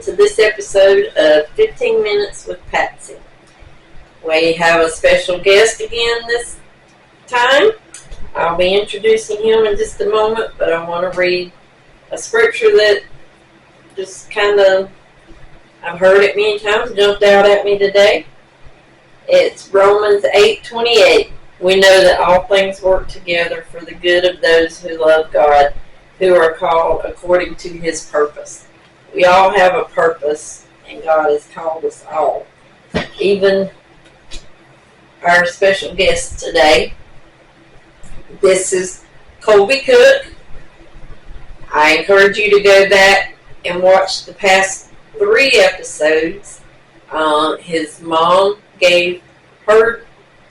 to this episode of 15 Minutes with Patsy. We have a special guest again this time. I'll be introducing him in just a moment, but I want to read a scripture that just kind of, I've heard it many times, jumped out at me today. It's Romans 8:28. We know that all things work together for the good of those who love God, who are called according to His purpose. We all have a purpose, and God has called us all. Even our special guest today. This is Kolby Cook. I encourage you to go back and watch the past 3 episodes. His mom gave her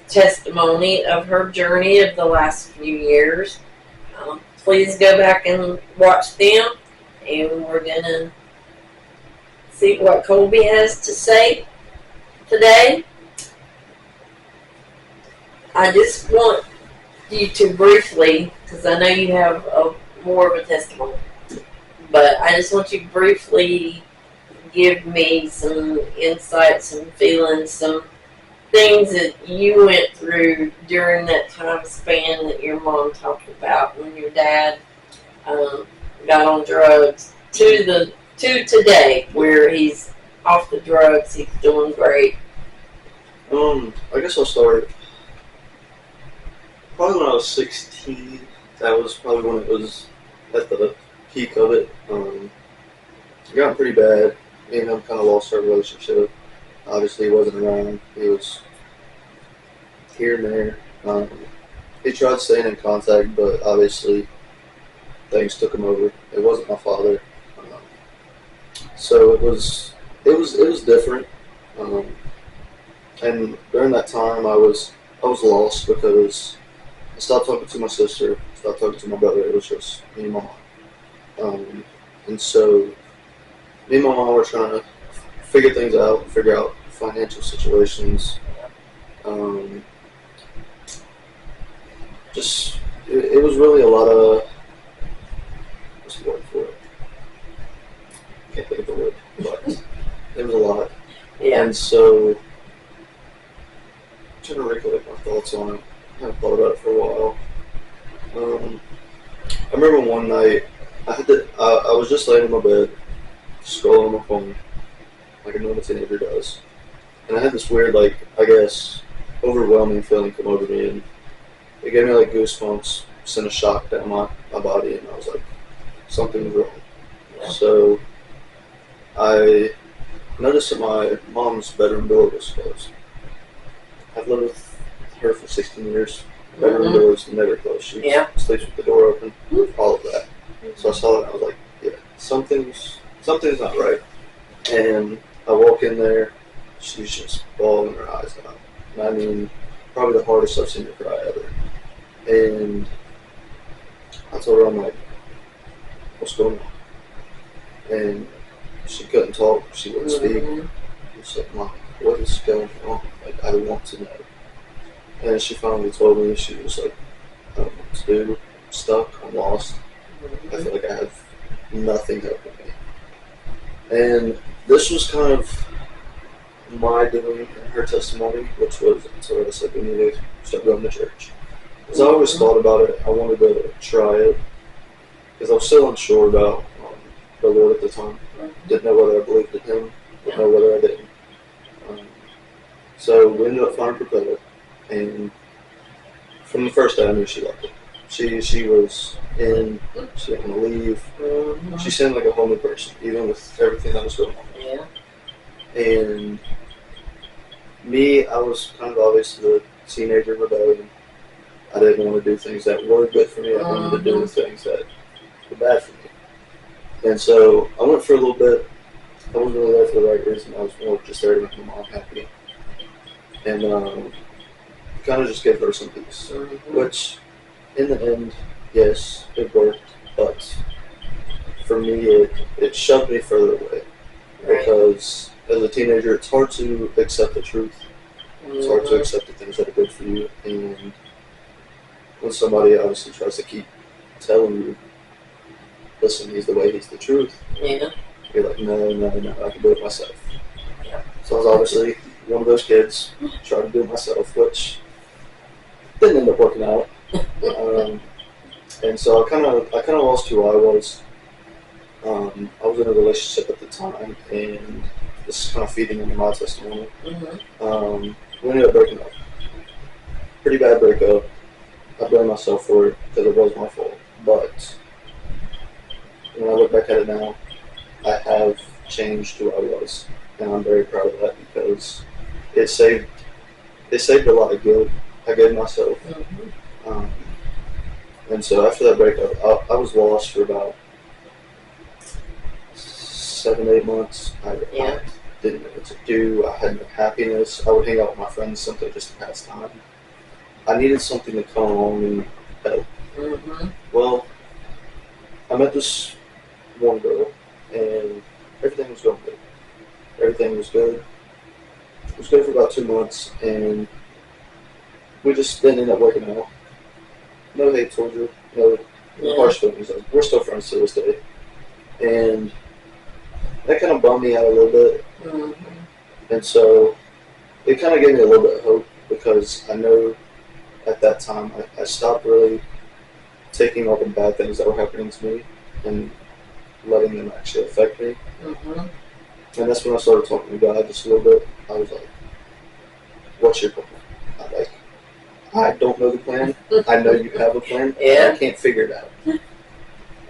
testimony of her journey of the last few years. Please go back and watch them, and we're going to see what Kolby has to say today. I just want you to briefly, because I know you have more of a testimony, but I just want you to briefly give me some insights, some feelings, some things that you went through during that time span that your mom talked about when your dad got on drugs to today, where he's off the drugs, he's doing great. I guess I'll start probably when I was 16. That was probably when it was at the peak of it. It got pretty bad. Me and him kind of lost our relationship. Obviously, he wasn't around. He was here and there. He tried staying in contact, but obviously things took him over. It wasn't my father, so it was different. And during that time, I was lost because I stopped talking to my sister, stopped talking to my brother. It was just me and my mom. And so me and my mom were trying to figure things out, figure out financial situations. It was really a lot of, what's the word for it? Can't think of the word, but it was a lot. Yeah. And so I'm trying to recollect my thoughts on it. I haven't thought about it for a while. I remember one night I was just laying in my bed, scrolling on my phone, like a normal teenager does. And I had this weird, overwhelming feeling come over me, and it gave me goosebumps, sent a shock down my body, and I was like, something's wrong. Yeah. So I noticed that my mom's bedroom door was closed. I've lived with her for 16 years. Bedroom doors never closed. She sleeps with the door open, all of that. So I saw that and I was like, yeah, something's not right. And I walk in there, she's just bawling her eyes out. And I mean, probably the hardest I've seen her cry ever. And I told her, I'm like, what's going on? And she couldn't talk, she wouldn't speak. She's like, Mom, what is going on? I want to know. And she finally told me, she was like, I don't know what to do. I'm stuck, I'm lost. I feel like I have nothing helping me. And this was kind of my doing in her testimony, which was, so I said, we need to start going to church. Because I always thought about it, I wanted to try it, because I was still unsure about the Lord at the time. Didn't know whether I believed in Him, didn't know whether I didn't. So we ended up finding Propeller, and from the first day I knew she loved it. She was in, she didn't want to leave. She seemed like a whole new person, even with everything that was going on. Yeah. And me, I was kind of obviously the teenager rebellion. I didn't want to do things that were good for me. I wanted to do the things that were bad for me. And so I went for a little bit. I wasn't really there for the right reason. I was more just there to make my mom happy. And kind of just give her some peace. Which, in the end, yes, it worked. But for me, it shoved me further away. Because as a teenager, it's hard to accept the truth. It's hard to accept the things that are good for you. And when somebody obviously tries to keep telling you, listen, He's the way, He's the truth. Yeah. You're like, no, I can do it myself. Yeah. So I was obviously one of those kids, tried to do it myself, which didn't end up working out. And so I kind of lost who I was. I was in a relationship at the time, and this is kind of feeding into my testimony. We ended up breaking up. Pretty bad breakup. I blame myself for it because it was my fault. But when I look back at it now, I have changed who I was, and I'm very proud of that because it saved a lot of guilt I gave myself. And so after that breakup, I was lost for about 7-8 months. I didn't know what to do. I had no happiness. I would hang out with my friends simply just to pass time. I needed something to come along and help. Well, I met this one girl, and everything was going good. Everything was good. It was good for about 2 months, and we just didn't end up working out. No hate towards her, no harsh feelings. We're still friends to this day. And that kind of bummed me out a little bit. And so it kind of gave me a little bit of hope because I know at that time I stopped really taking all the bad things that were happening to me and letting them actually affect me. And that's when I started talking to God just a little bit. I was like, what's your plan? I don't know the plan. I know you have a plan. I can't figure it out.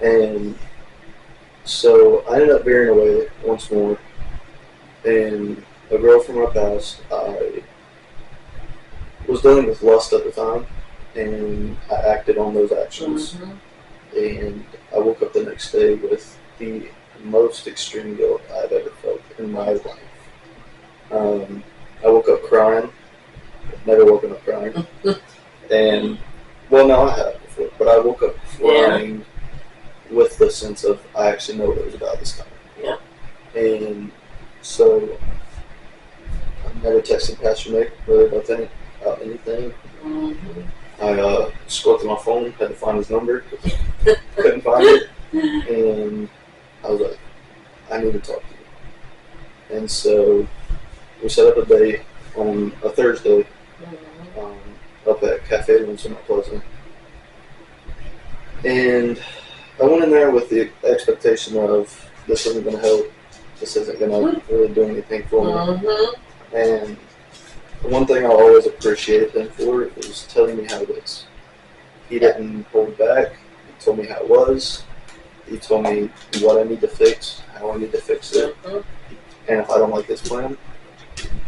And so I ended up veering away once more. And a girl from my past, I was dealing with lust at the time. And I acted on those actions. And I woke up the next day with the most extreme guilt I've ever felt in my life. I woke up crying. I've never woken up crying. And, well, no, I have before, but I woke up crying with the sense of I actually know what it was about this time. And so I never texted Pastor Nick really about anything. I scrolled through my phone, had to find his number, couldn't find it, and I was like, I need to talk to you. And so we set up a day on a Thursday up at Cafe Windsor Mount Pleasant. And I went in there with the expectation of this isn't going to help, this isn't going to really do anything for me. And the one thing I always appreciated him for is telling me how it is. He didn't hold back. He told me how it was. He told me what I need to fix, how I need to fix it. And if I don't like his plan,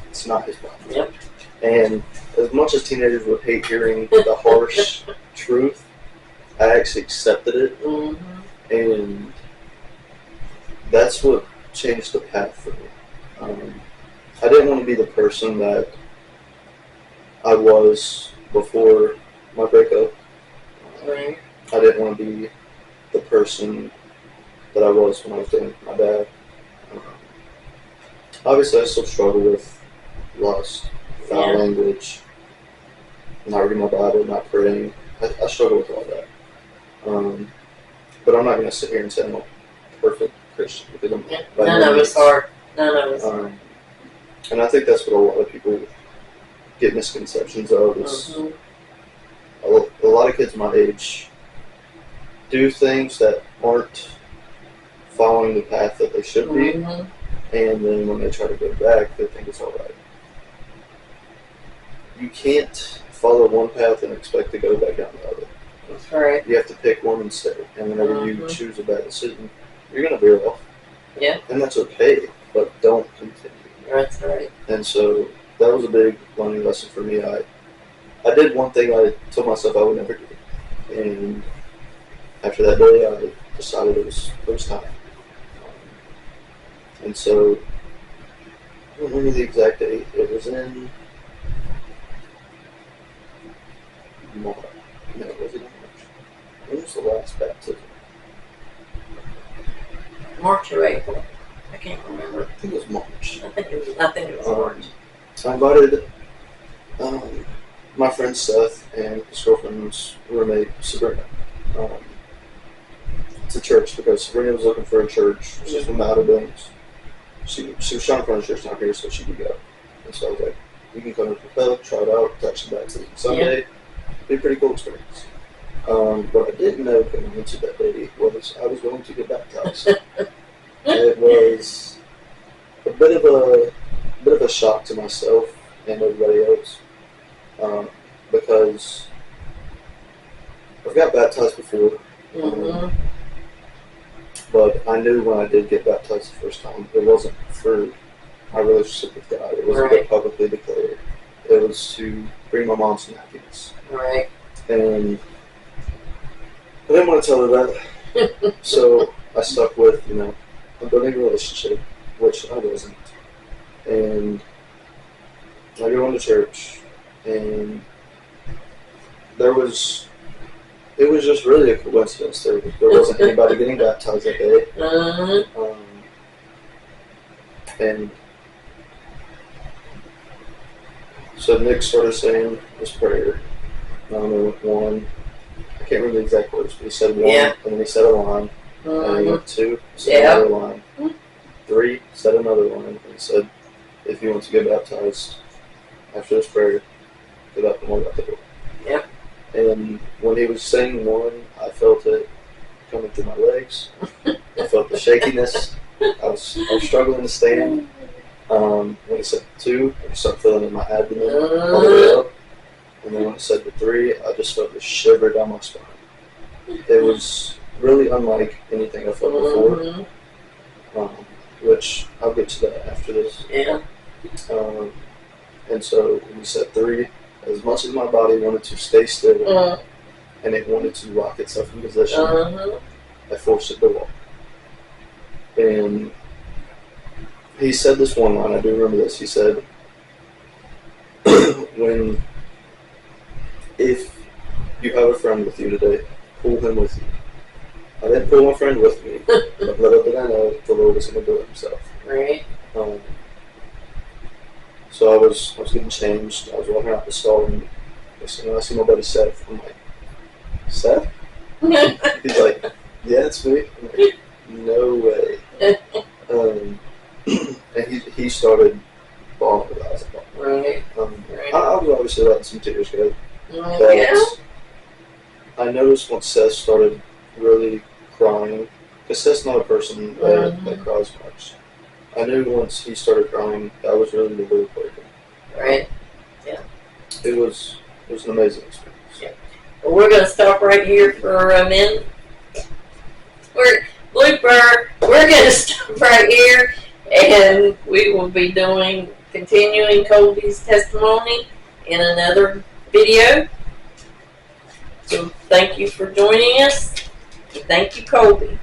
it's not his plan. And as much as teenagers would hate hearing the harsh truth, I actually accepted it. And that's what changed the path for me. I didn't want to be the person that I was before my breakup. I didn't want to be the person that I was when I was dating my dad. Obviously, I still struggle with lust, foul language, not reading my Bible, not praying. I struggle with all that. But I'm not going to sit here and say I'm a perfect Christian because I'm none of us are. None of us. And I think that's what a lot of people get misconceptions of. Is a lot of kids my age do things that aren't following the path that they should be, and then when they try to go back, they think it's all right. You can't follow one path and expect to go back down the other. That's right. You have to pick one instead, and whenever you choose a bad decision, you're going to veer off. And that's okay, but don't continue. That's right. And so that was a big learning lesson for me. I did one thing I told myself I would never do, and after that day, I decided it was time. And so I don't remember the exact date. It was in March. No, was it in March? When was the last baptism? March or April. I can't remember. I think it was March. I think it was March. So I invited my friend Seth and his girlfriend's roommate Sabrina to church because Sabrina was looking for a church. She's from the Outer Banks. She was trying to find a church down here so she could go. And so I was like, you can come to Propel, try it out, touch the baptism Sunday. Be a pretty cool experience. What I didn't know going into that day was I was going to get baptized. It was a bit of a shock to myself and everybody else, because I've got baptized before, but I knew when I did get baptized the first time, it wasn't for my relationship with God. It wasn't to publicly declare. It was to bring my mom some happiness. Right. And I didn't want to tell her that, so I stuck with, I'm building a relationship, which I wasn't. And I go into church, and it was just really a coincidence. There wasn't anybody getting baptized that day. And so Nick started saying this prayer. I don't know, one. I can't remember the exact words, but he said one, and then he said a line. And he went two, said another line. Three, said another line. And he said, if you want to get baptized after this prayer, get up and walk out the door. Yeah. And when he was saying one, I felt it coming through my legs. I felt the shakiness. I was struggling to stand. When he said two, I started feeling it in my abdomen all the way up. And then when it said the three, I just felt a shiver down my spine. It was really unlike anything I felt before, which I'll get to that after this. Yeah. And so when we said three, as much as my body wanted to stay still and it wanted to lock itself in position, I forced it to walk. And he said this one line, I do remember this. He said, if you have a friend with you today, pull him with you. I didn't pull my friend with me, but little did I know the Lord was going to do it himself. Right. So I was getting changed. I was walking out the stall, and I see my buddy Seth. I'm like, Seth? He's like, yeah, it's me. I'm like, no way. And he started bawling with eyes. Right. I was obviously letting some tears go. Yeah. I noticed once Seth started really crying, because Seth's not a person that cries much. I knew once he started crying, that was really the Lord breaking. Right. Yeah. It was an amazing experience. Yeah. Well, we're going to stop right here for a minute. We're going to stop right here, and we will be continuing Kolby's testimony in another video. So thank you for joining us. And thank you, Kolby.